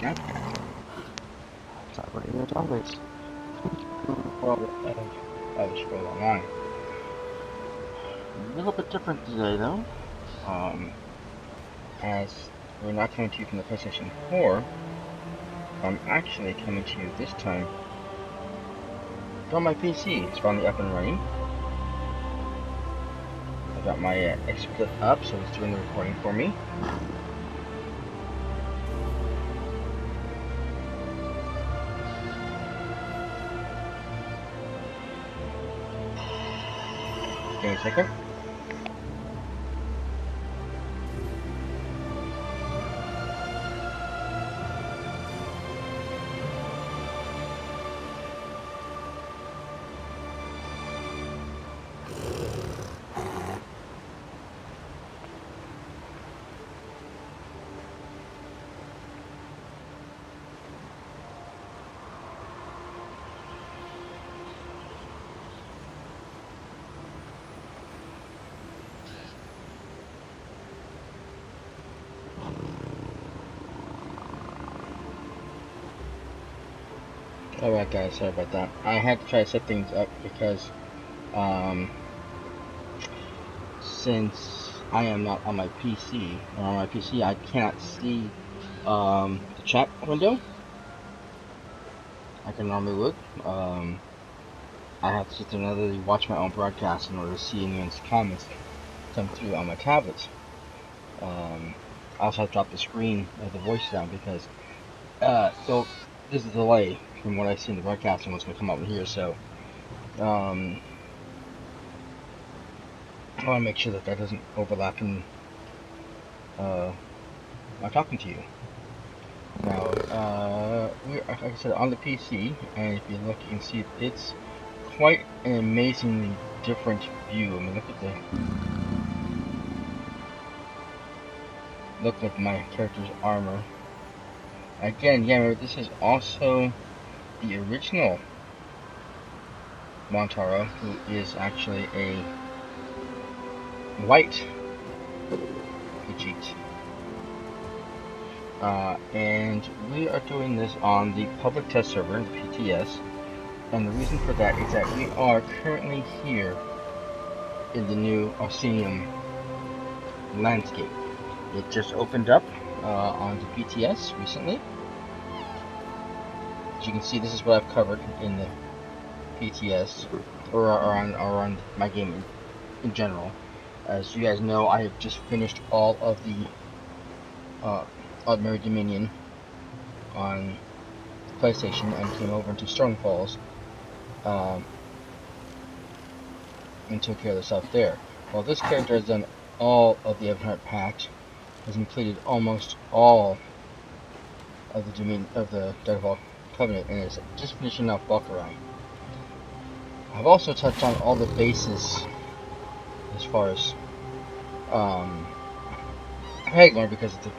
Yep. It's operating as always. Well, I was scroll online. A little bit different today, though. As we're not coming to you from the PlayStation 4, I'm actually coming to you this time from my PC. It's finally up and running. I got my XSplit up, so it's doing the recording for me. Give me a second. Alright guys, sorry about that. I had to try to set things up because since I am not on my PC, or on my PC I cannot see the chat window. I can normally would. I have to sit there and literally watch my own broadcast in order to see anyone's comments come through on my tablets. I also have to drop the screen of the voice down because so there's a delay from what I see in the broadcast and what's going to come out in here. So I want to make sure that doesn't overlap in my talking to you. Now, we're, like I said, on the PC, and if you look, you can see it's quite an amazingly different view. I mean, look at my character's armor. Again, yeah, remember, this is also the original Montaro, who is actually a white Vegete. And we are doing this on the public test server, the PTS, and the reason for that is that we are currently here in the new Orsinium landscape. It just opened up on the PTS recently. As you can see, this is what I've covered in the PTS, or on my game in general. As you guys know, I have just finished all of the Ordinary Dominion on PlayStation and came over into Stone Falls and took care of the stuff there. Well, this character has done all of the Everheart Pact, has completed almost all of the Dominion of the Daggerfall Covenant, and is just finishing off Valkyrie. I've also touched on all the bases as far as Hagler because of the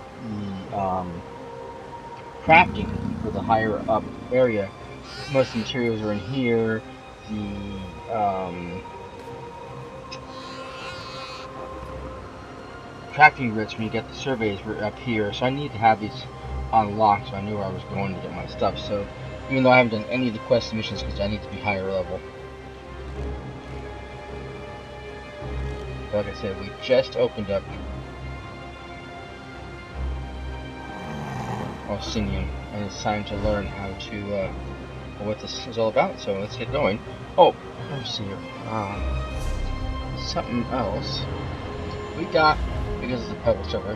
crafting for the higher up area. Most of the materials are in here. The crafting grids when you get the surveys were up here, so I need to have these unlocked so I knew where I was going to get my stuff. So even though I haven't done any of the quest missions because I need to be higher level. But like I said, we just opened up Orsinium, and it's time to learn how to what this is all about. So let's get going. Oh, let's see here. Something else. We got, because it's a public server,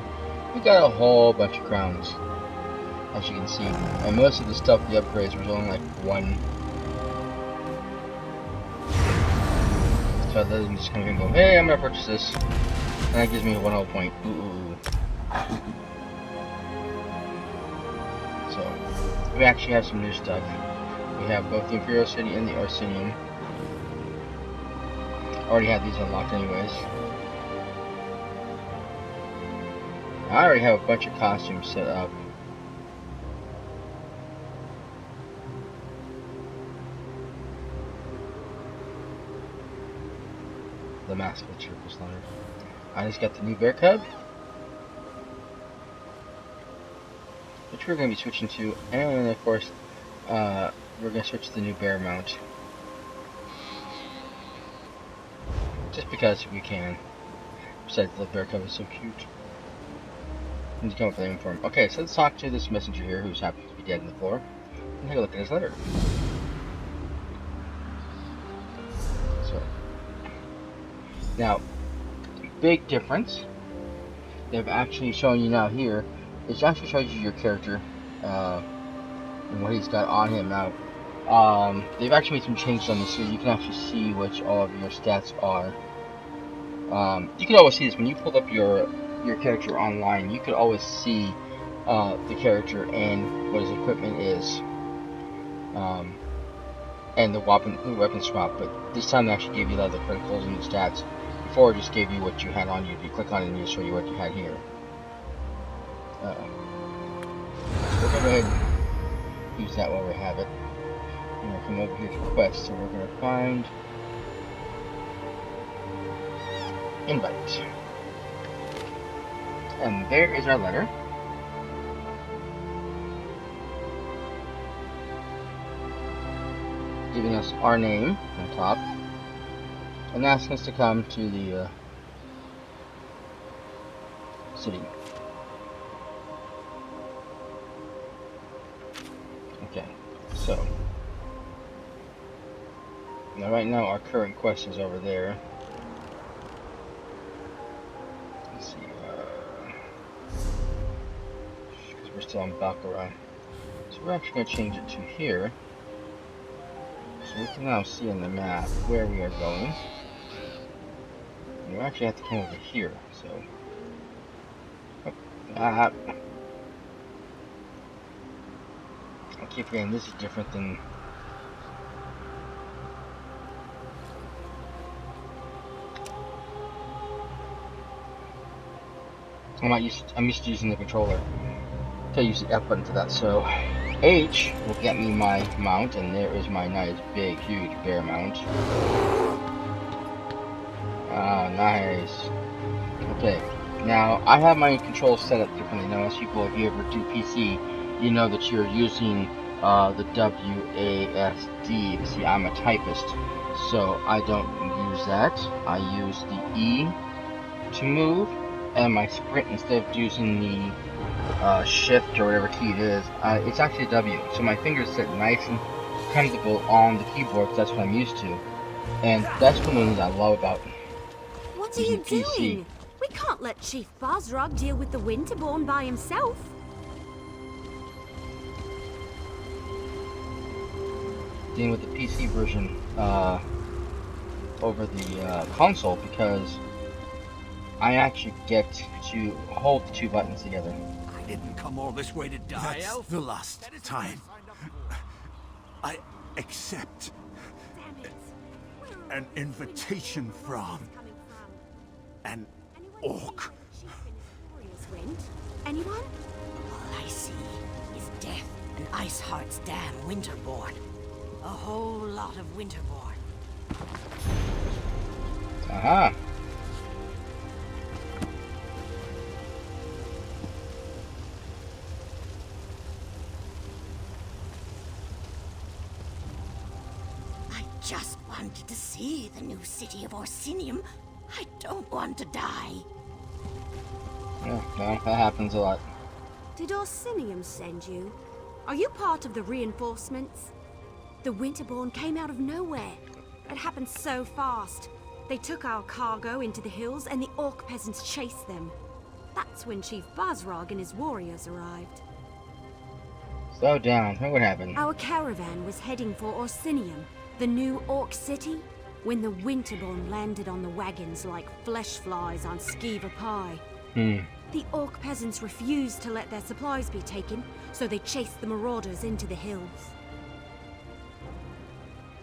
we got a whole bunch of crowns, as you can see. And most of the stuff, the upgrades, was only like one. So that doesn't just come and go, hey, I'm gonna purchase this. And that gives me a 1 whole point. Ooh. So, we actually have some new stuff. We have both the Imperial City and the Orsinium. Already had these unlocked anyways. I already have a bunch of costumes set up. The mask of the Triple Slaughter. I just got the new bear cub. which we're going to be switching to, and of course, we're going to switch to the new bear mount. Just because we can. Besides, the bear cover is so cute. Need to come up with a name for him. Okay, so let's talk to this messenger here who's happens to be dead on the floor. And take a look at his letter. So, now, big difference. They've actually shown you now here. It actually shows you your character and what he's got on him now. They've actually made some changes on this, so you can actually see what all of your stats are. You can always see this when you pull up your character online. You could always see the character and what his equipment is, and the weapon swap. But this time they actually gave you the criticals and the stats. Before it just gave you what you had on you. If you click on it, and it'll show you what you had here. So we'll go ahead and use that while we have it. And we'll come over here to quest. So we're going to find invite. And there is our letter. Giving us our name on top. And asking us to come to the city. Okay, so now right now our current quest is over there. Let's see, because we're still on Baccarat. So we're actually going to change it to here. So we can now see on the map where we are going. And we actually have to come over here, so... I keep forgetting this is different than... I'm used to using the controller. So I use the F button for that. So H will get me my mount, and there is my nice big huge bear mount. Ah, nice. Okay, now I have my controls set up differently. Now, most people, if you ever do PC, you know that you're using the WASD. See, I'm a typist, so I don't use that. I use the E to move, and my sprint, instead of using the shift or whatever key it is, it's actually a W. So my fingers sit nice and comfortable on the keyboard, because that's what I'm used to. And that's one of the things I love about What are you doing? We can't let Chief Bosrog deal with the Winterborn by himself. Dealing with the PC version over the console, because I actually get to hold the two buttons together. I didn't come all this way to die. That's the last time I accept an invitation from an orc. Anyone? All I see is death and Iceheart's damn Winterborn. A whole lot of Winterborn. Aha. I just wanted to see the new city of Orsinium. I don't want to die. Yeah, well, that happens a lot. Did Orsinium send you? Are you part of the reinforcements? The Winterborn came out of nowhere. It happened so fast. They took our cargo into the hills and the orc peasants chased them. That's when Chief Bosrog and his warriors arrived. Slow down. What happened? Our caravan was heading for Orsinium, the new orc city, when the Winterborn landed on the wagons like flesh flies on skeever pie. The orc peasants refused to let their supplies be taken, so they chased the marauders into the hills.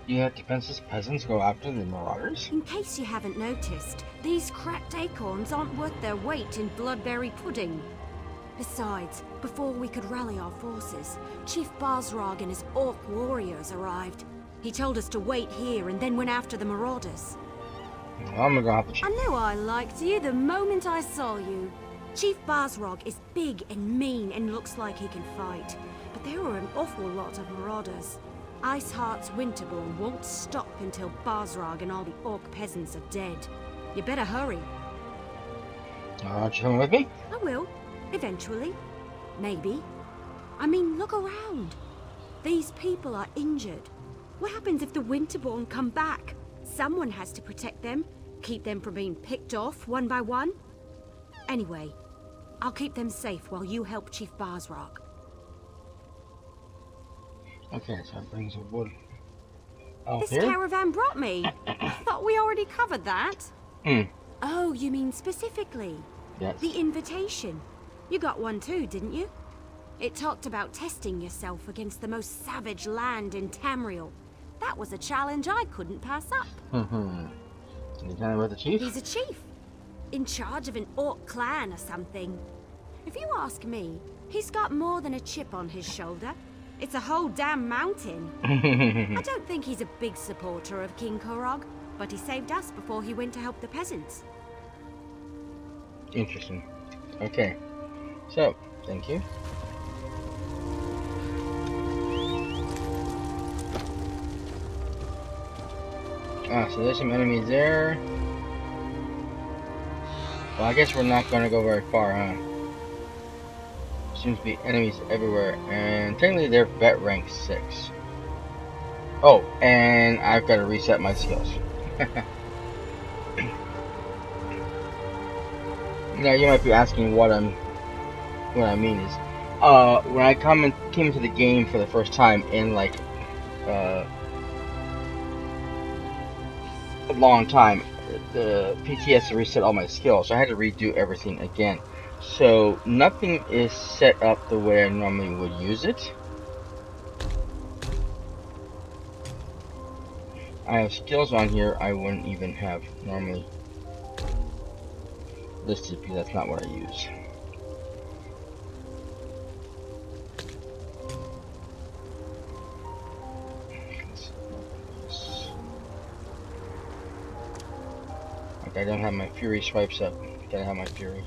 You had defenseless peasants go after the marauders? In case you haven't noticed, these cracked acorns aren't worth their weight in bloodberry pudding. Besides, before we could rally our forces, Chief Bosrog and his orc warriors arrived. He told us to wait here and then went after the marauders. Well, I'm gonna go have to check. I knew I liked you the moment I saw you. Chief Basrog is big and mean and looks like he can fight, but there are an awful lot of marauders. Iceheart's Winterborn won't stop until Basrog and all the orc peasants are dead. You better hurry. Aren't you coming with me? I will, eventually. Maybe. I mean, look around. These people are injured. What happens if the Winterborn come back? Someone has to protect them, keep them from being picked off one by one. Anyway, I'll keep them safe while you help Chief Basrog. Okay, so that brings a wood out This here. caravan brought me. I thought we already covered that. Hmm. Oh, you mean specifically? Yes. The invitation. You got one too, didn't you? It talked about testing yourself against the most savage land in Tamriel. That was a challenge I couldn't pass up. Can you tell me about the chief? He's a chief. In charge of an orc clan or something. If you ask me, he's got more than a chip on his shoulder. It's a whole damn mountain. I don't think he's a big supporter of King Korog, but he saved us before he went to help the peasants. Interesting. Okay. So, thank you. So there's some enemies there. Well, I guess we're not going to go very far, huh? Seems to be enemies everywhere, and technically they're vet rank 6. Oh, and I've got to reset my skills. Now you might be asking what I mean is, when I came into the game for the first time in like a long time, the PTS reset all my skills, so I had to redo everything again. So nothing is set up the way I normally would use it. I have skills on here I wouldn't even have normally listed because that's not what I use. Like I don't have my Fury swipes up. Gotta have my Fury.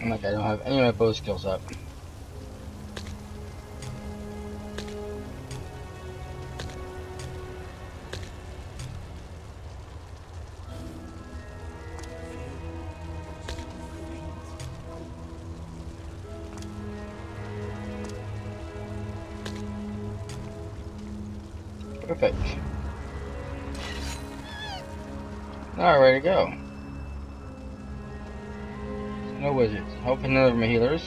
Like I don't have any of my bow skills up. Perfect. Now ready to go. No wizards. Hoping none of them are healers.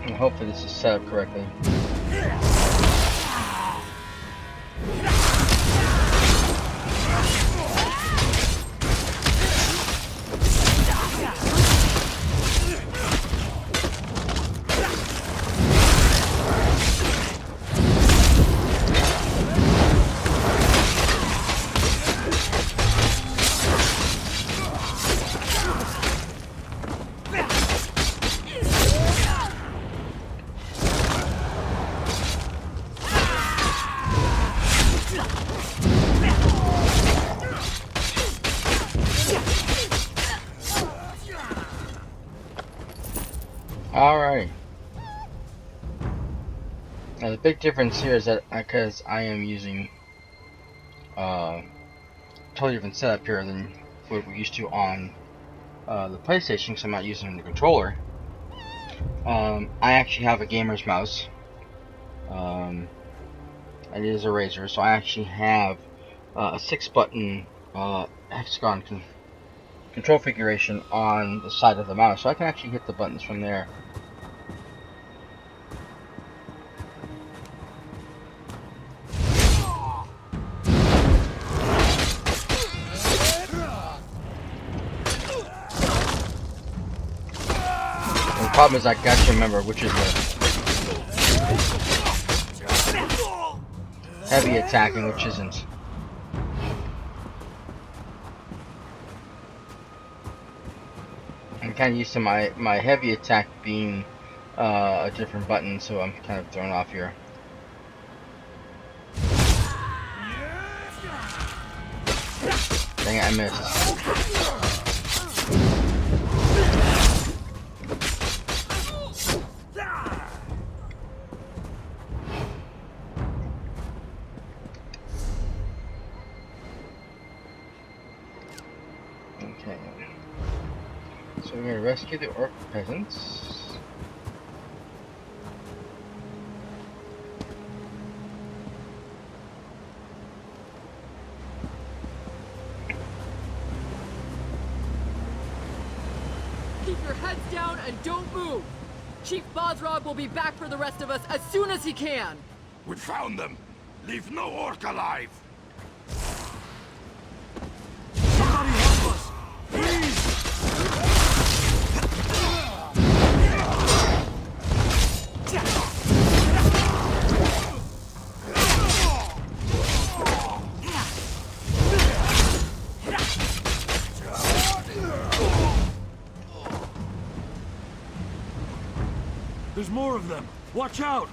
And hopefully this is set up correctly. Alright. Now the big difference here is that because I am using totally different setup here than what we're used to on the PlayStation, because I'm not using the controller. I actually have a gamer's mouse. It is a Razer, so I actually have a 6-button hexagon control configuration on the side of the mouse, so I can actually hit the buttons from there. Problem is, I got to remember which is the heavy attack and which isn't. I'm kind of used to my heavy attack being a different button, so I'm kind of thrown off here. Dang it, I missed. Okay. So we're gonna rescue the orc peasants. Keep your heads down and don't move! Chief Bosrog will be back for the rest of us as soon as he can! We found them! Leave no orc alive! Somebody help us! Please! There's more of them! Watch out!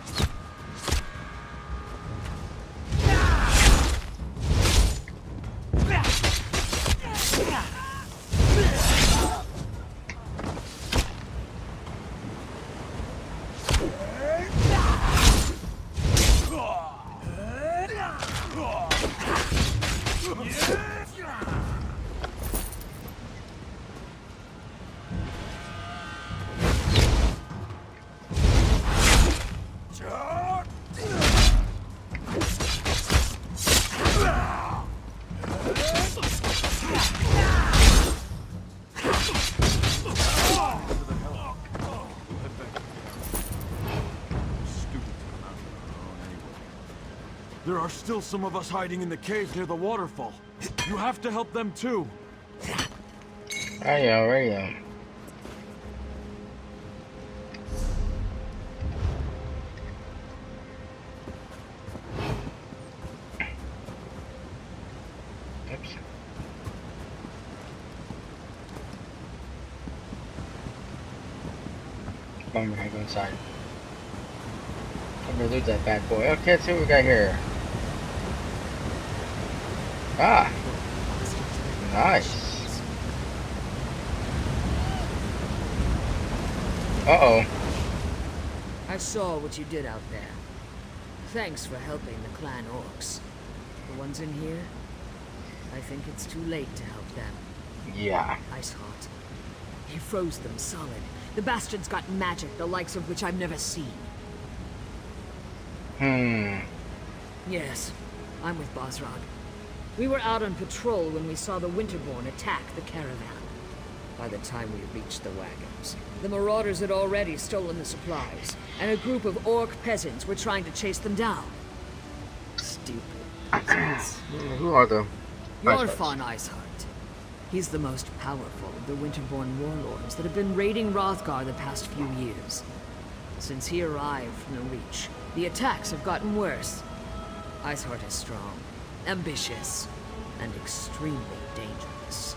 There are still some of us hiding in the cave near the waterfall. You have to help them too. Right. Oops. Bummer, I go inside. I'm gonna lose that bad boy. Okay, let's see what we got here. Ah! Nice. Uh-oh. I saw what you did out there. Thanks for helping the clan orcs. The ones in here, I think it's too late to help them. Yeah. Iceheart. He froze them solid. The bastards got magic, the likes of which I've never seen. Yes, I'm with Bosrog. We were out on patrol when we saw the Winterborn attack the caravan. By the time we reached the wagons, the marauders had already stolen the supplies, and a group of orc peasants were trying to chase them down. Stupid peasants. Who are the You're Fawn Iceheart. He's the most powerful of the Winterborn warlords that have been raiding Hrothgar the past few years. Since he arrived from the Reach, the attacks have gotten worse. Iceheart is strong, ambitious, and extremely dangerous.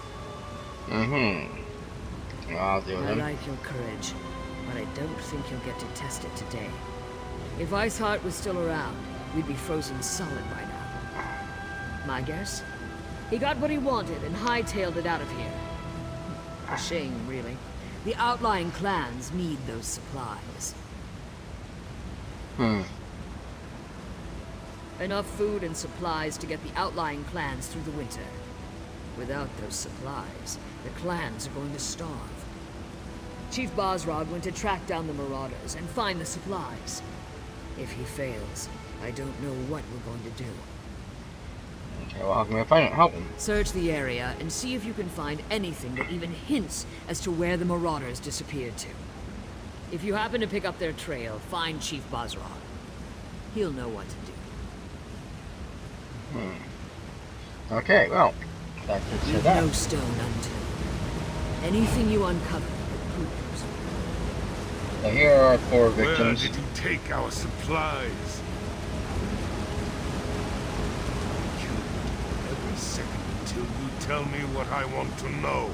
I'll deal with I him. like your courage, but I don't think you'll get to test it today. If Iceheart was still around, we'd be frozen solid by now. My guess? He got what he wanted and hightailed it out of here. A shame, really. The outlying clans need those supplies. Enough food and supplies to get the outlying clans through the winter. Without those supplies, the clans are going to starve. Chief Bosrog went to track down the marauders and find the supplies. If he fails, I don't know what we're going to do. Okay, well, how can we find him? Help him. Search the area and see if you can find anything that even hints as to where the marauders disappeared to. If you happen to pick up their trail, find Chief Bosrog. He'll know what to do. Okay, well, that takes care of Leave that. no stone unturned. Anything you uncover will prove useful. So here are our 4 Where victims. did he take our supplies? Kill me every second until you tell me what I want to know.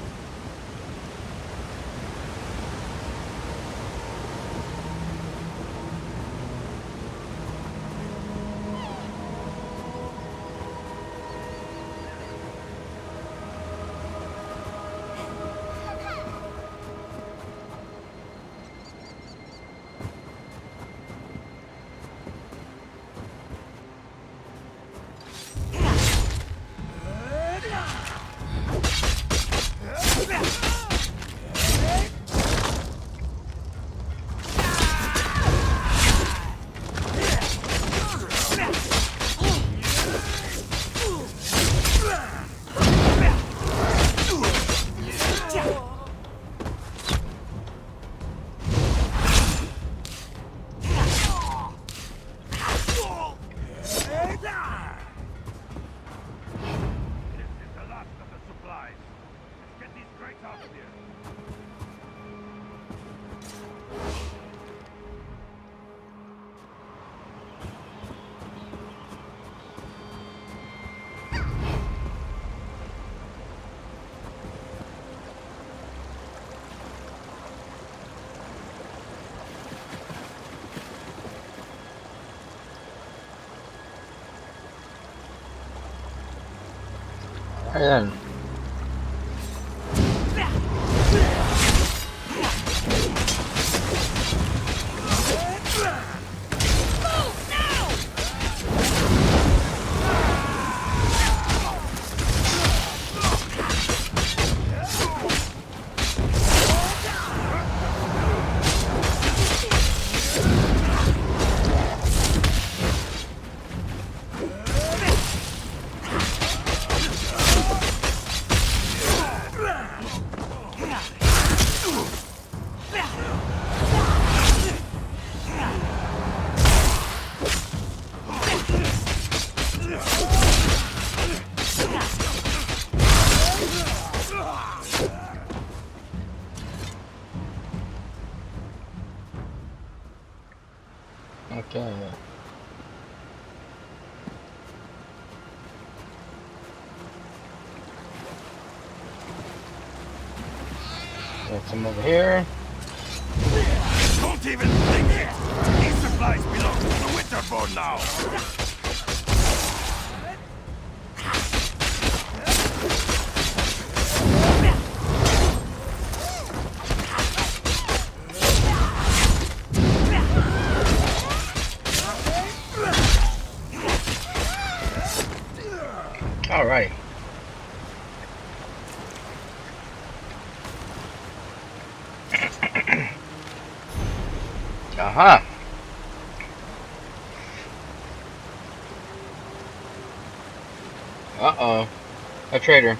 Alright then. Okay. Got some over here. Don't even think it! These supplies belong to the Winterborn now! Alright. Aha. Uh-oh. A traitor.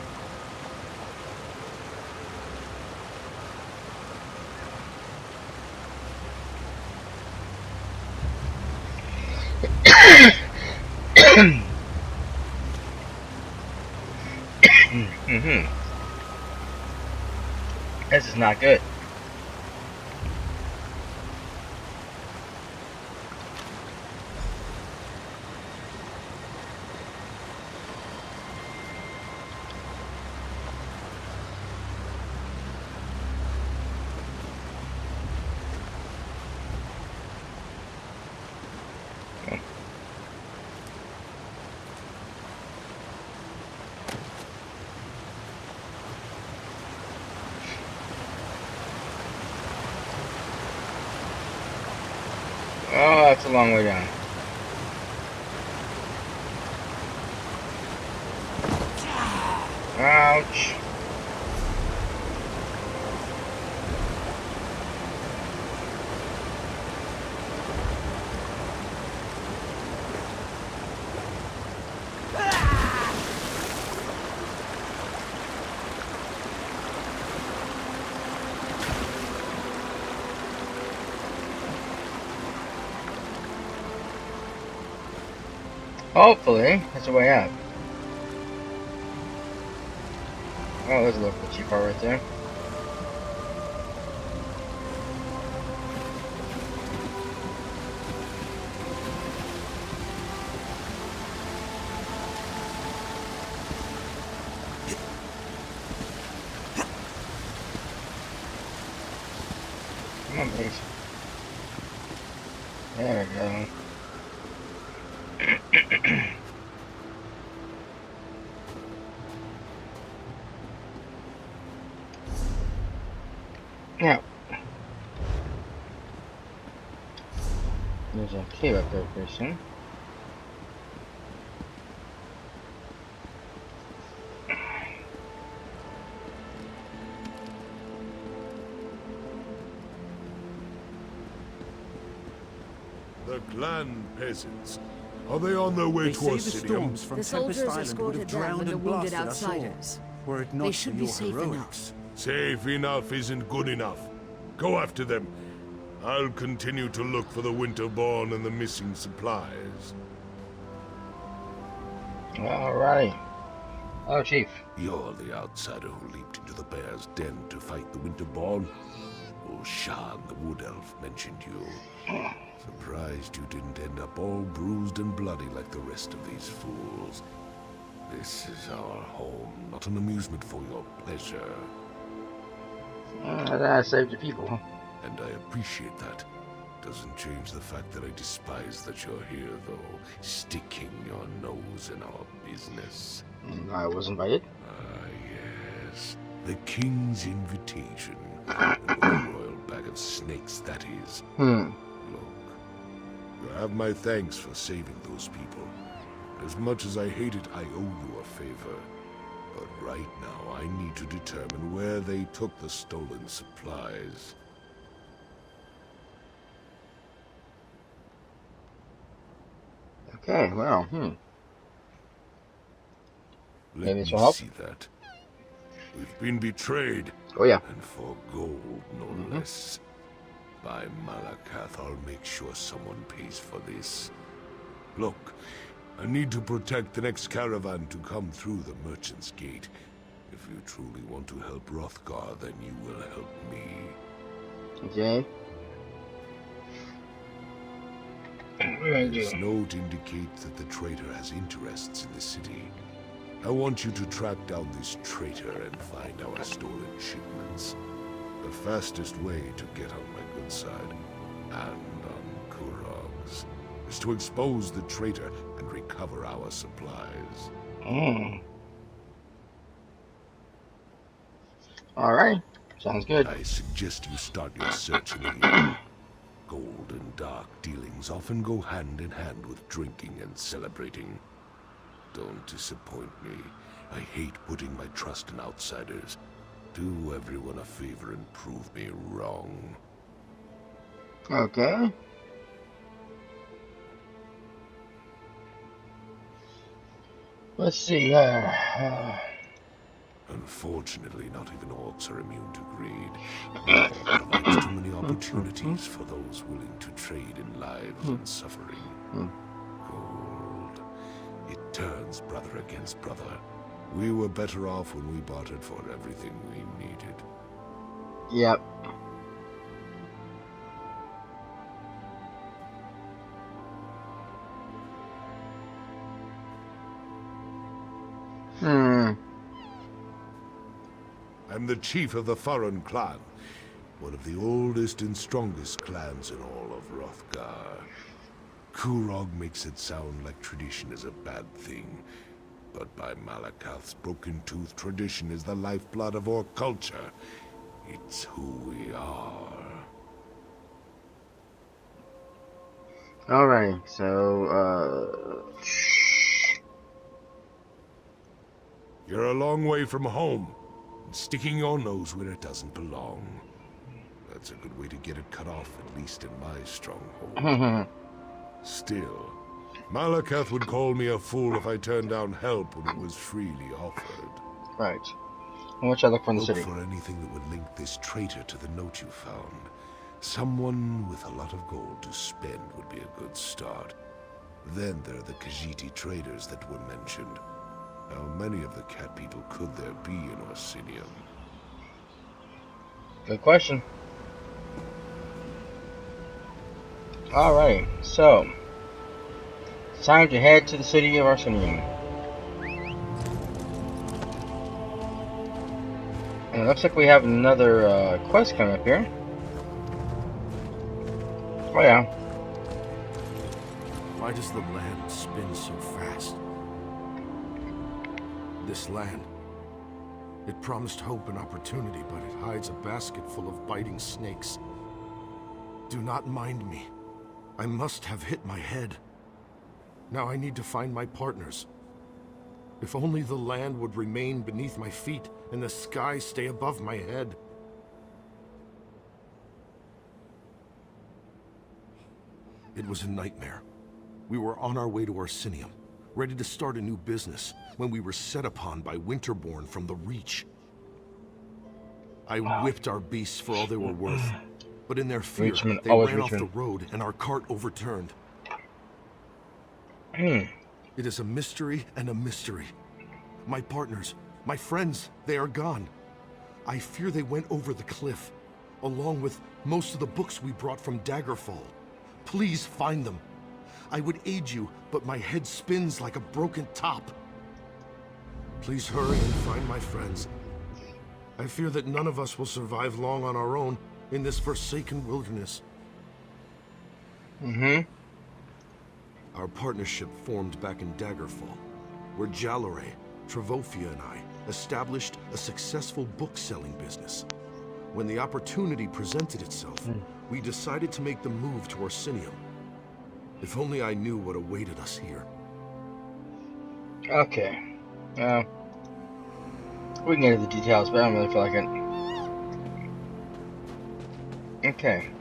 Mm-hmm. This is not good. Oh, that's a long way down. Ouch. Hopefully, that's a way out. Oh, there's a little glitchy part right there. Nice. There we go. Now, there's a cave up there pretty soon. The clan peasants. Are they on their way They say towards the City? storms from The Tempest soldiers Island would have escorted them drowned and the and wounded blasted us all, outsiders. were it not They for should be your safe heroics. Safe enough isn't good enough. Go after them. I'll continue to look for the Winterborn and the missing supplies. Alrighty. Oh, Chief. You're the outsider who leaped into the bear's den to fight the Winterborn. Shan, the wood elf, mentioned you. Surprised you didn't end up all bruised and bloody like the rest of these fools. This is our home, not an amusement for your pleasure. I saved your people. And I appreciate that. Doesn't change the fact that I despise that you're here, though, sticking your nose in our business. I was invited. Ah, yes. The king's invitation. And the royal bag of snakes, that is. Look, you have my thanks for saving those people. As much as I hate it, I owe you a favor. But right now, I need to determine where they took the stolen supplies. Okay, well, Let Maybe me this will help. see that. We've been betrayed. Oh yeah. And for gold, no less. By Malakath, I'll make sure someone pays for this. Look, I need to protect the next caravan to come through the Merchant's Gate. If you truly want to help Hrothgar, then you will help me. Okay. What do I This do? note indicates that the traitor has interests in the city. I want you to track down this traitor and find our stolen shipments. The fastest way to get on my good side, and on Kurog's, is to expose the traitor and recover our supplies. Alright. Sounds good. I suggest you start your search in the evening. Gold and dark dealings often go hand in hand with drinking and celebrating. Don't disappoint me. I hate putting my trust in outsiders. Do everyone a favor and prove me wrong. Okay. Let's see. Unfortunately, not even orcs are immune to greed. War provides too many opportunities for those willing to trade in lives and suffering. Gold. It turns brother against brother. We were better off when we bartered for everything we needed. Yep. I'm the chief of the Furran clan, one of the oldest and strongest clans in all of Hrothgar. Kurog makes it sound like tradition is a bad thing, but by Malakath's broken tooth, tradition is the lifeblood of our culture. It's who we are. Alright, so, You're a long way from home, and sticking your nose where it doesn't belong. That's a good way to get it cut off, at least in my stronghold. Still, Malakath would call me a fool if I turned down help when it was freely offered. right. And what should I look for in the Look city? for anything that would link this traitor to the note you found. Someone with a lot of gold to spend would be a good start. Then there are the Khajiit traders that were mentioned. How many of the cat people could there be in Orsinium? Good question. Alright, so it's time to head to the city of Arsenium. And it looks like we have another quest coming up here. Oh yeah. Why does the land spin so fast? This land. It promised hope and opportunity, but it hides a basket full of biting snakes. Do not mind me. I must have hit my head. Now I need to find my partners. If only the land would remain beneath my feet and the sky stay above my head. It was a nightmare. We were on our way to Orsinium, ready to start a new business, when we were set upon by Winterborn from the Reach. I whipped our beasts for all they were worth, but in their fear, Reachman, they always ran off the Reachman. road and our cart overturned. It is a mystery and a mystery. My partners, my friends, they are gone. I fear they went over the cliff, along with most of the books we brought from Daggerfall. Please find them. I would aid you, but my head spins like a broken top. Please hurry and find my friends. I fear that none of us will survive long on our own in this forsaken wilderness. Our partnership formed back in Daggerfall, where Jalare, Travofia, and I established a successful book-selling business. When the opportunity presented itself, we decided to make the move to Orsinium. If only I knew what awaited us here. Okay. We can get into the details, but I don't really feel like it. Okay.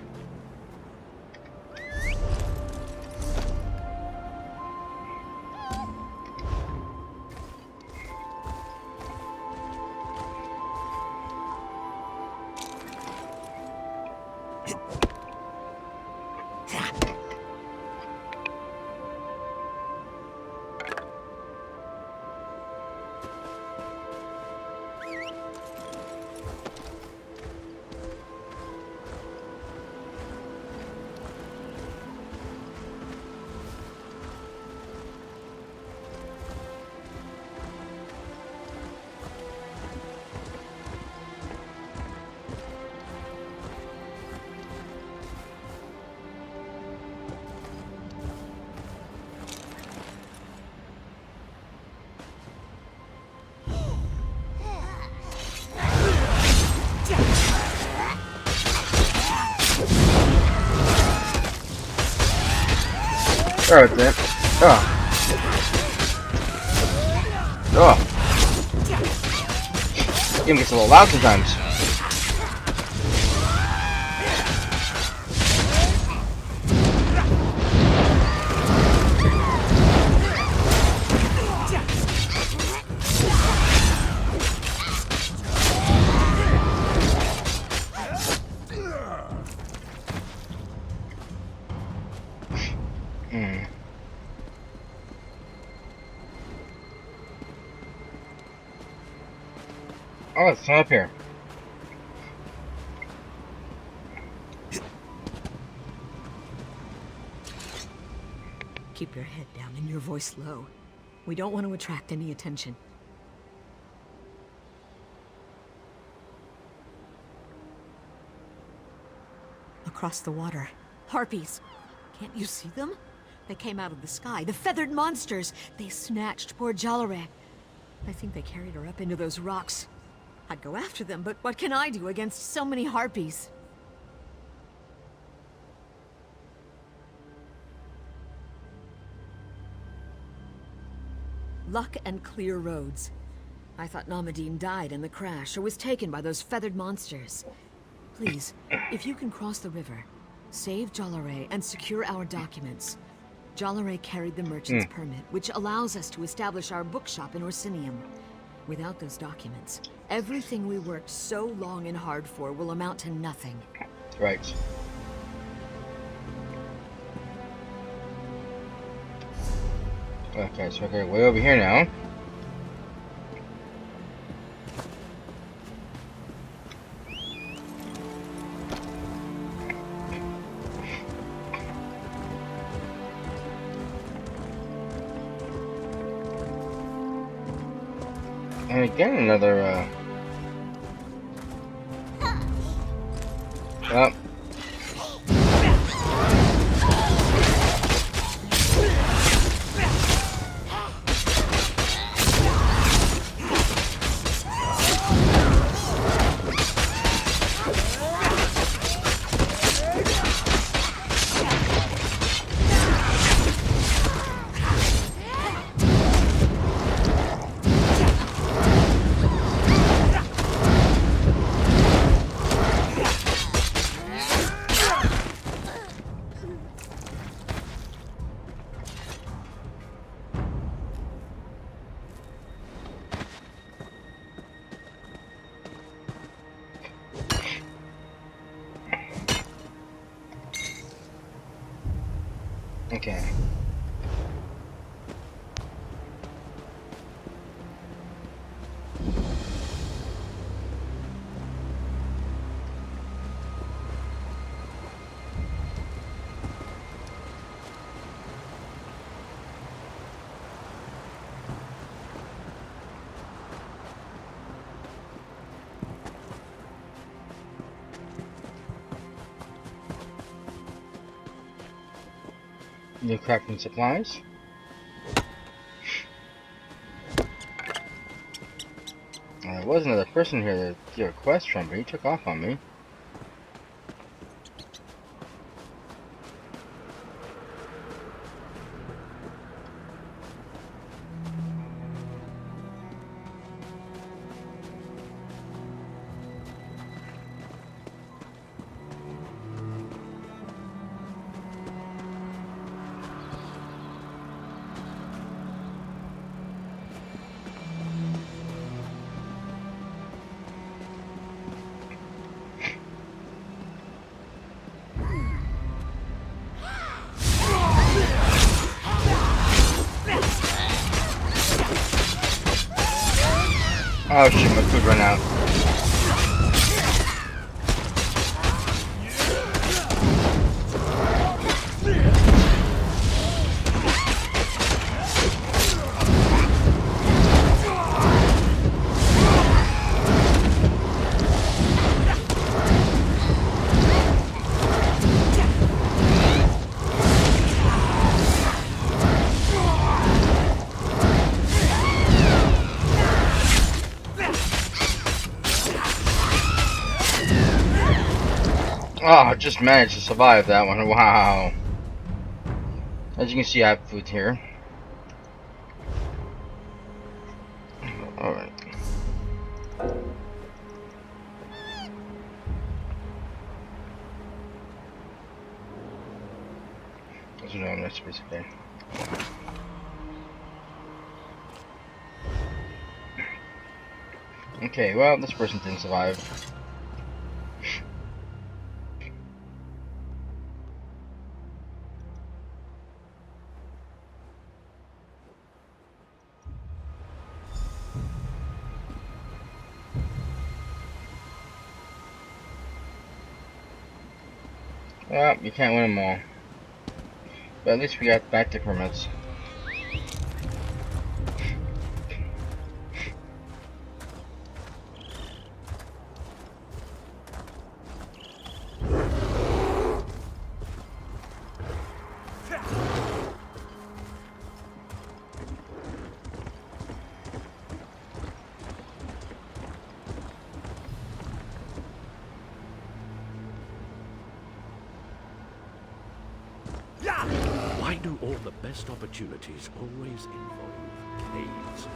Alright then. Game gets a little loud sometimes. Oh, it's not up here. Keep your head down and your voice low. We don't want to attract any attention. Across the water. Harpies. Can't you see them? They came out of the sky. The feathered monsters. They snatched poor Jalare. I think they carried her up into those rocks. I'd go after them, but what can I do against so many harpies? Luck and clear roads. I thought Namadine died in the crash or was taken by those feathered monsters. Please, if you can cross the river, save Jalare and secure our documents. Jalare carried the merchant's permit, which allows us to establish our bookshop in Orsinium. Without those documents, everything we worked so long and hard for will amount to nothing. Right. Okay, so we're way over here now. And again, another, oh. Okay. New crafting supplies. There was another person here to get a quest from, but he took off on me. Oh shit, my food ran out. Oh, just managed to survive that one. Wow. As you can see, I have food here. Alright. Those are no recipes, okay. Okay, well, this person didn't survive. Well, you can't win them all. But at least we got back to permits. Why do all the best opportunities always involve caves?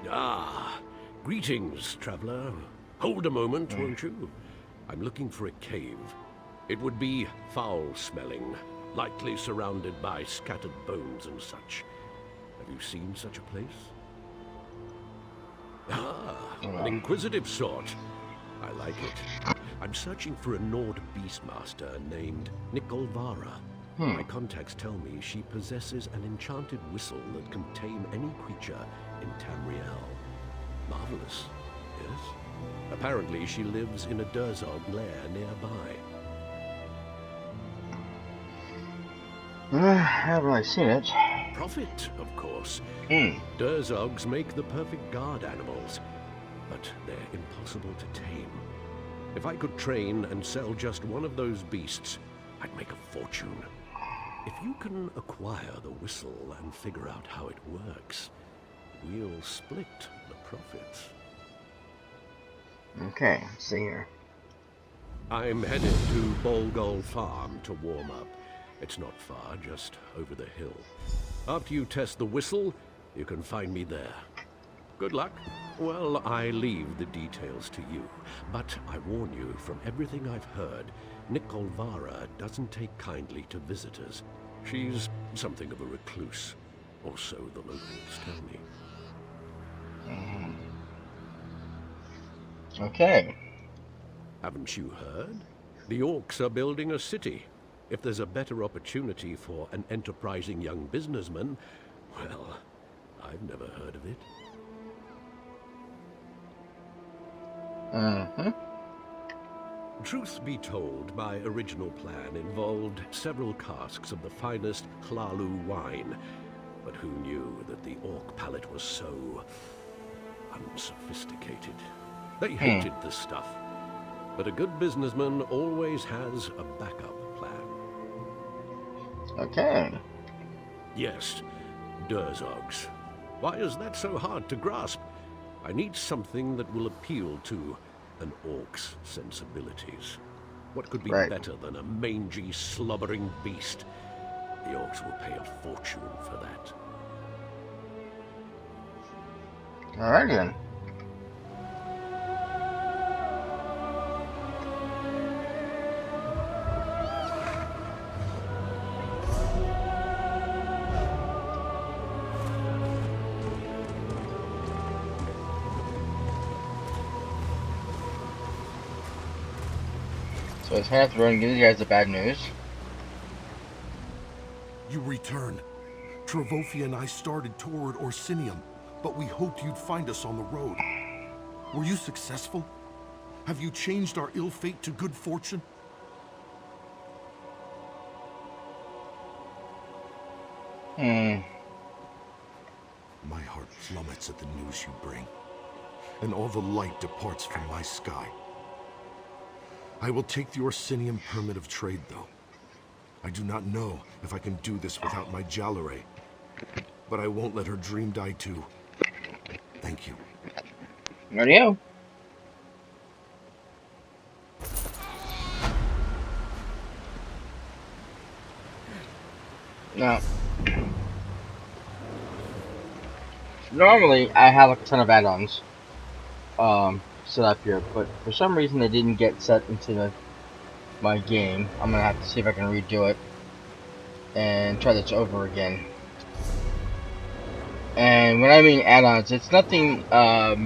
Ah, greetings, traveler. Hold a moment, won't you? I'm looking for a cave. It would be foul-smelling, likely surrounded by scattered bones and such. Have you seen such a place? Ah, an inquisitive sort. I like it. I'm searching for a Nord Beastmaster named Nikolvara. My contacts tell me she possesses an enchanted whistle that can tame any creature in Tamriel. Marvelous, yes? Apparently she lives in a Durzog lair nearby. I haven't really seen it. Profit, of course. Durzogs make the perfect guard animals, but they're impossible to tame. If I could train and sell just one of those beasts, I'd make a fortune. If you can acquire the whistle and figure out how it works, we'll split the profits. Okay, let's see here. I'm headed to Bolgol Farm to warm up. It's not far, just over the hill. After you test the whistle, you can find me there. Good luck. Well, I leave the details to you, but I warn you, from everything I've heard, Nikolvara doesn't take kindly to visitors. She's something of a recluse, or so the locals tell me. Okay. Haven't you heard? The orcs are building a city. If there's a better opportunity for an enterprising young businessman, well, I've never heard of it. Mm-hmm. Truth be told, my original plan involved several casks of the finest Hlalu wine. But who knew that the Orc palate was so unsophisticated? They hated the stuff. But a good businessman always has a backup plan. Okay. Yes, Durzogs. Why is that so hard to grasp? I need something that will appeal to an Orc's sensibilities. What could be better than a mangy, slobbering beast? The Orcs will pay a fortune for that. Alright then. So it's kind of throwing you guys the bad news. You return. Travofia and I started toward Orsinium, but we hoped you'd find us on the road. Were you successful? Have you changed our ill fate to good fortune? My heart plummets at the news you bring, and all the light departs from my sky. I will take the Orsinium permit of trade, though. I do not know if I can do this without my Jalare, but I won't let her dream die too. Thank you. Radio. Now, normally I have like a ton of add-ons set up here, but for some reason they didn't get set into my game. I'm gonna have to see if I can redo it and try this over again. And when I mean add-ons, it's nothing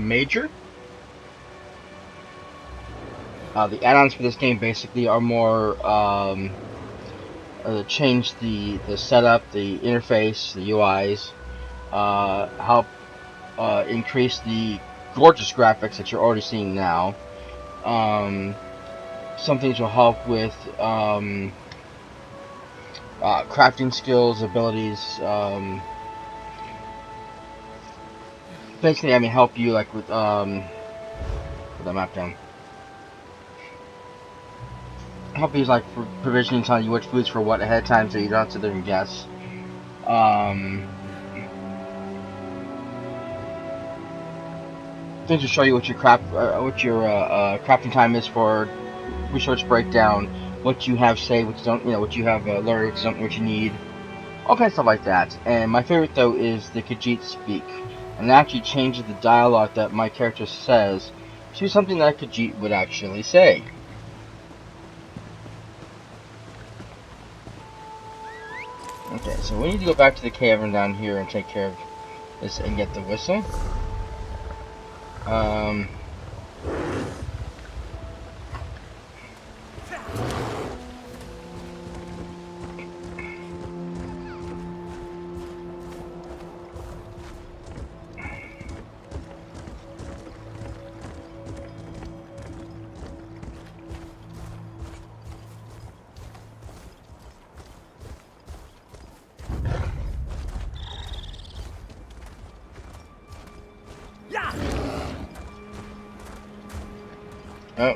major. The add-ons for this game basically are more change the setup, the interface, the UIs, help increase the gorgeous graphics that you're already seeing now. Some things will help with crafting skills, abilities. Basically, I mean, help you like with put that map down. Help you like for provisioning, telling you which foods for what ahead of time, so you don't have to then guess. Things will show you what your crafting time is for resource breakdown, what you have saved, what you don't, what you have learned, what you need, all kinds of stuff like that. And my favorite though is the Khajiit speak, and it actually changes the dialogue that my character says to something that Khajiit would actually say. Okay, so we need to go back to the cavern down here and take care of this and get the whistle. Oh.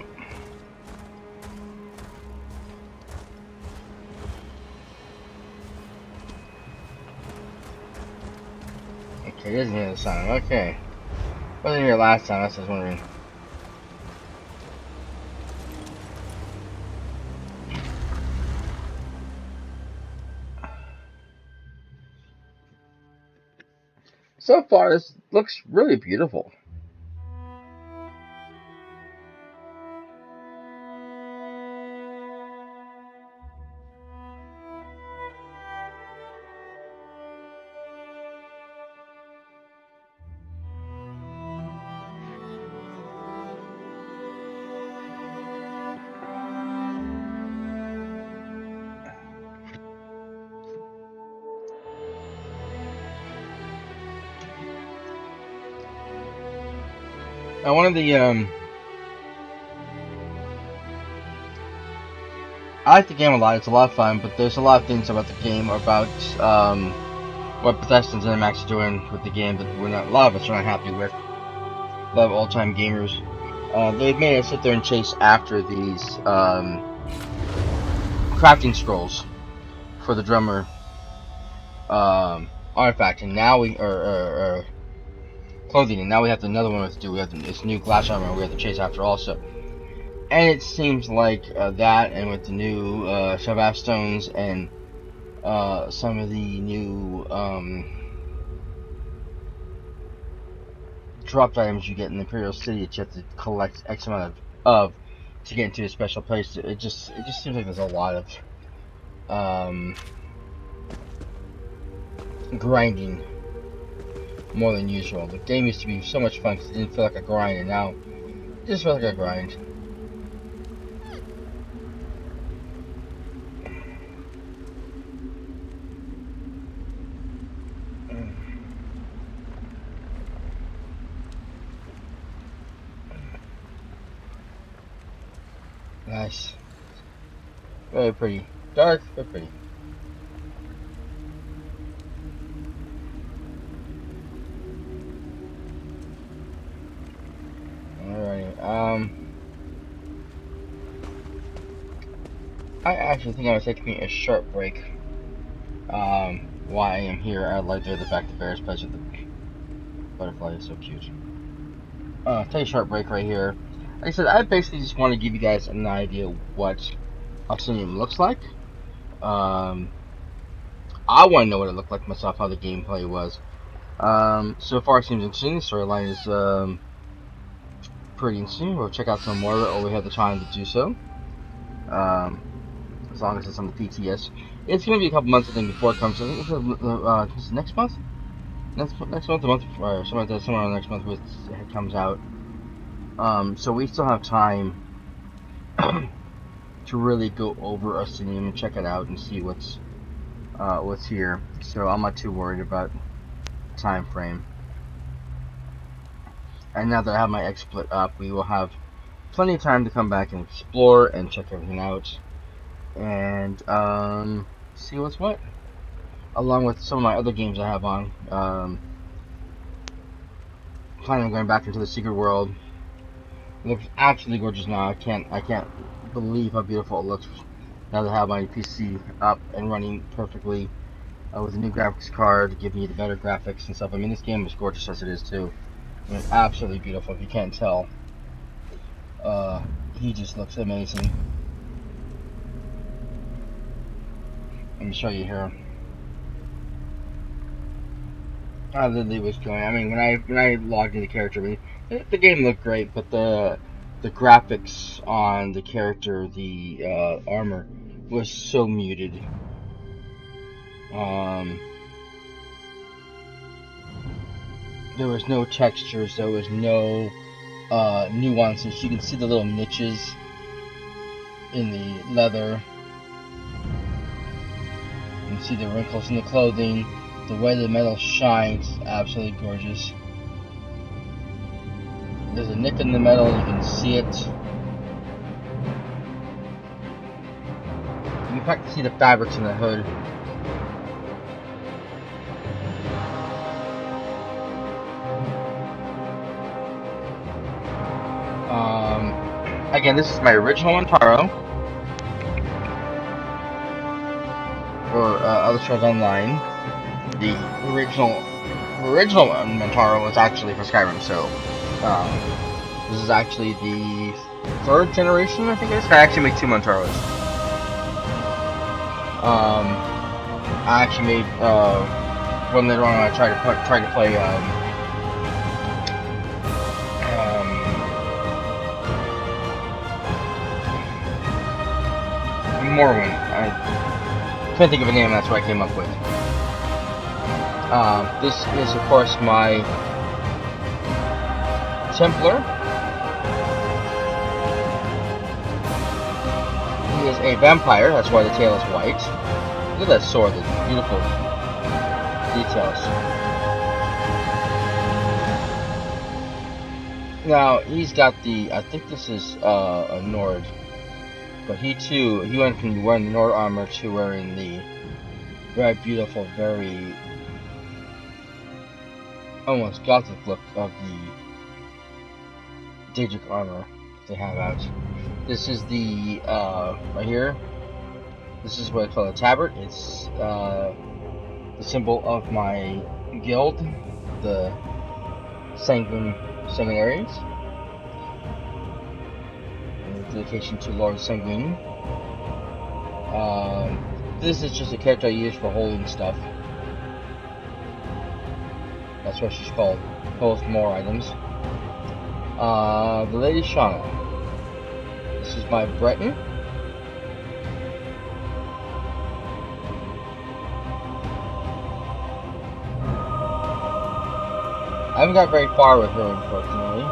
Okay, it isn't here this time. Okay. Wasn't here last time, that's what I was wondering. So far, this looks really beautiful. Now, one of the I like the game a lot. It's a lot of fun, but there's a lot of things about the game, about what Bethesda and ZeniMax are doing with the game that a lot of us are not happy with. A lot of old-time gamers. They've made us sit there and chase after these crafting scrolls for the drummer artifact, and now or clothing, and now we have another one we have to do. We have this new glass armor we have to chase after also. And it seems like that, and with the new Shabbat stones and some of the new dropped items you get in the Imperial City that you have to collect X amount of to get into a special place. It just seems like there's a lot of grinding more than usual. The game used to be so much fun because it didn't feel like a grind, and now it just feels like a grind. Nice. Very pretty. Dark, but pretty. Alright, I actually think I was taking a short break. While I am here, I like the fact the bear's place with the butterfly is so cute. Take a short break right here. Like I said, I basically just want to give you guys an idea what Obsidian looks like. I want to know what it looked like myself, how the gameplay was. So far it seems interesting. The storyline is pretty interesting. We'll check out some more of it when we have the time to do so. As long as it's on the PTS. It's going to be a couple months, I think, before it comes. I think it's next month? Next month, or somewhere next month it comes out. So we still have time to really go over Obsidian and check it out and see what's here. So I'm not too worried about time frame. And now that I have my X split up, we will have plenty of time to come back and explore and check everything out and see what's what, along with some of my other games I have on. Planning on going back into the Secret World. It looks absolutely gorgeous now. I can't believe how beautiful it looks now that I have my PC up and running perfectly with a new graphics card to give me the better graphics and stuff. I mean, this game is gorgeous as it is too. I mean, absolutely beautiful. If you can't tell, he just looks amazing. Let me show you here. How Lily was going. I mean, when I logged into the character, I mean, the game looked great, but the graphics on the character, the armor, was so muted. There was no textures. There was no nuances. You can see the little niches in the leather. You can see the wrinkles in the clothing. The way the metal shines, absolutely gorgeous. There's a nick in the metal, you can see it. You can practically see the fabrics in the hood. Again, this is my original Montaro. For other shows online. The original Montaro was actually for Skyrim, so this is actually the third generation, I think it is. I actually make two Montaros. I actually made one later on. I tried to play Morrowind. I couldn't think of a name. That's what I came up with. This is, of course, my Templar. He is a vampire, that's why the tail is white. Look at that sword, the beautiful details. Now he's got the. I think this is a Nord, but he too. He went from wearing the Nord armor to wearing the very beautiful, very almost gothic look of the Daedric armor they have out. This is the right here. This is what I call a tabard. It's the symbol of my guild, the Sanguinaries. Dedication to Lord Sanguine. This is just a character I use for holding stuff. That's what she's called. Holds more items. The Lady Shauna. This is my Breton. I haven't got very far with her, unfortunately.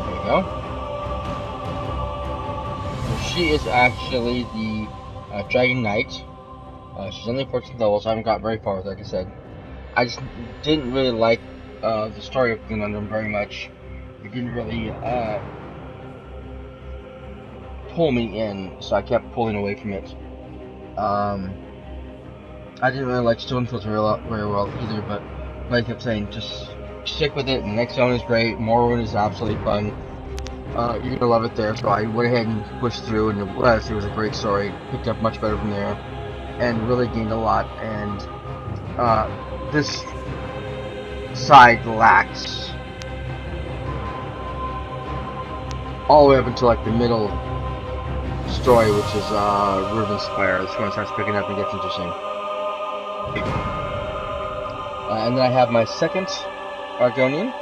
There we go. She is actually the Dragon Knight. She's only 14th level, so I haven't got very far with her, like I said. I just didn't really like the story of Conundrum very much. It didn't really pull me in, so I kept pulling away from it. I didn't really like Stonefield's very well either, but like I kept saying, just stick with it. The next zone is great. Morrowind is absolutely fun. You're gonna love it there. So I went ahead and pushed through, and it was a great story. Picked up much better from there, and really gained a lot. And this side lacks all the way up until like the middle story, which is Ruben's Spire. This one starts picking up and gets interesting. And then I have my second Argonian.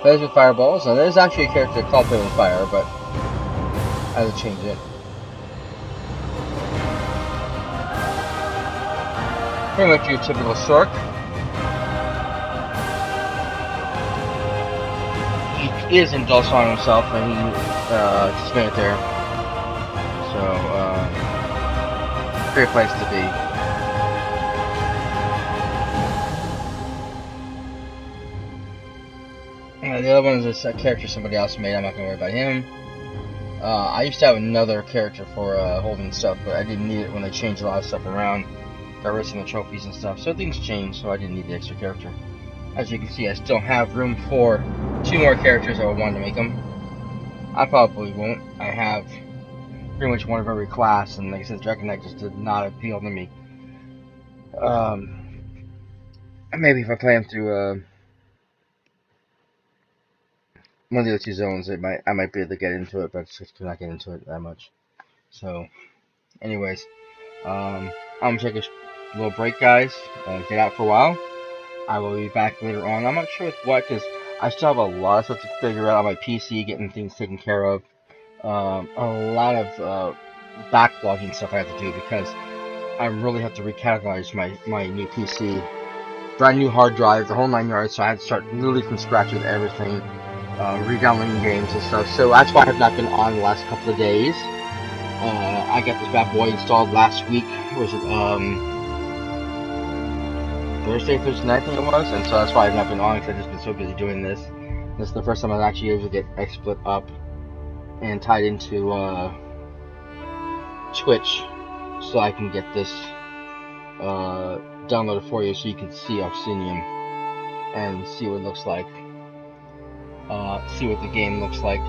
Plays with fireballs. Now there's actually a character called Play with Fire, but I had to change it. Pretty much your typical Sork. He is indulged on himself, and he just made it there. So, great place to be. The other one is a character somebody else made. I'm not gonna worry about him. I used to have another character for holding stuff, but I didn't need it when they changed a lot of stuff around. Got rid of some of the trophies and stuff, so things changed, so I didn't need the extra character. As you can see, I still have room for 2 more characters. I would want to make them. I probably won't. I have pretty much one of every class, and like I said, Dragon Knight just did not appeal to me. Maybe if I play them through one of the other 2 zones, I might be able to get into it, but just could not get into it that much. So, anyways, I'm gonna take a little break, guys. Get out for a while. I will be back later on. I'm not sure with what, because I still have a lot of stuff to figure out on my PC, getting things taken care of. A lot of backlogging stuff I have to do, because I really have to recategorize my new PC. Brand new hard drive, the whole 9 yards, so I had to start literally from scratch with everything. Re-downloading games and stuff. So that's why I have not been on the last couple of days. I got this bad boy installed last week. Was it Thursday night, I think it was, and so that's why I've not been on, because I've just been so busy doing this. This is the first time I've actually able to get XSplit up and tied into Twitch, so I can get this downloaded for you, so you can see Obsidian and see what it looks like. See what the game looks like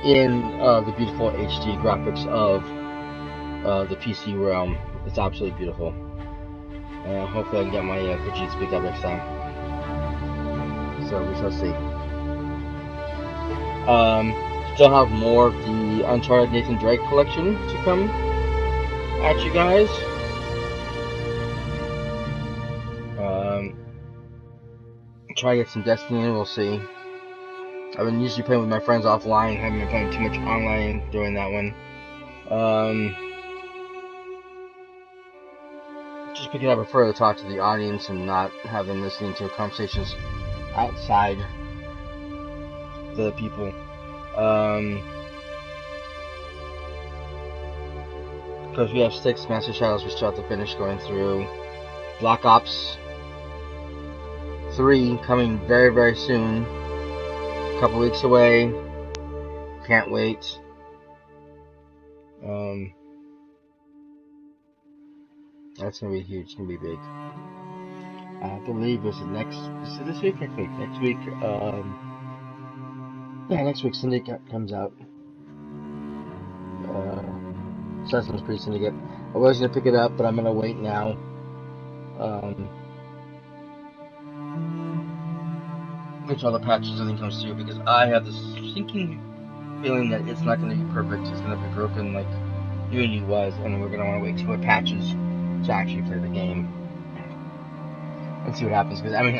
in the beautiful HD graphics of the PC realm. It's absolutely beautiful. Hopefully I can get my Vegeta speak up next time. So we shall see. Still have more of the Uncharted Nathan Drake collection to come at you guys. Try to get some Destiny in, we'll see. I've been usually playing with my friends offline, haven't been playing too much online during that one. Just because I prefer to talk to the audience and not have them listening to conversations outside the people. Because we have 6 Master Shadows we still have to finish going through. Black Ops 3 coming very, very soon. A couple weeks away. Can't wait. That's gonna be huge. It's gonna be big. I believe is it this week? Next week. Next week. Yeah, next week Syndicate comes out. Assassin's Creed Syndicate. I was gonna pick it up, but I'm gonna wait now. Which all the patches everything comes through, because I have this sinking feeling that it's not gonna be perfect. It's gonna be broken like Unity was, and we're gonna want to wait till it patches to actually play the game and see what happens. Because I mean,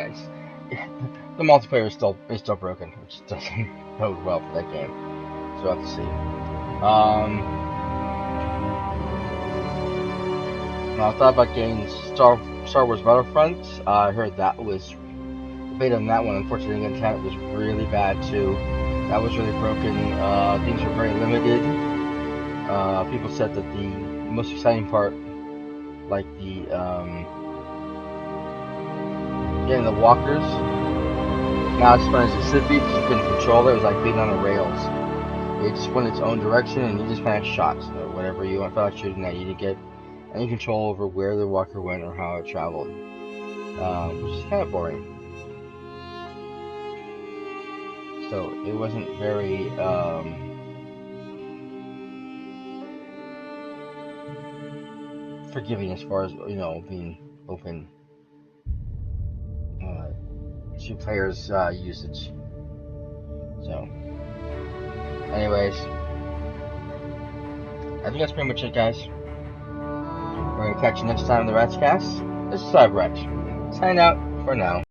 the multiplayer is still broken, which doesn't bode well for that game. So we'll have to see. Now, I thought about getting Star Wars Battlefront. I heard that was the beta on that one. Unfortunately, the intent was really bad too. That was really broken. Things were very limited. People said that the most exciting part, like the getting the walkers, not as fun as it should be because you couldn't control it. It was like being on the rails. It just went its own direction, and you just kind of shot whatever you felt like shooting at. You didn't get any control over where the walker went or how it traveled, which is kind of boring. So it wasn't very forgiving as far as being open to players' usage. So, anyways, I think that's pretty much it, guys. We're gonna catch you next time in the Rats Cast. This is Cyberrex. Sign out for now.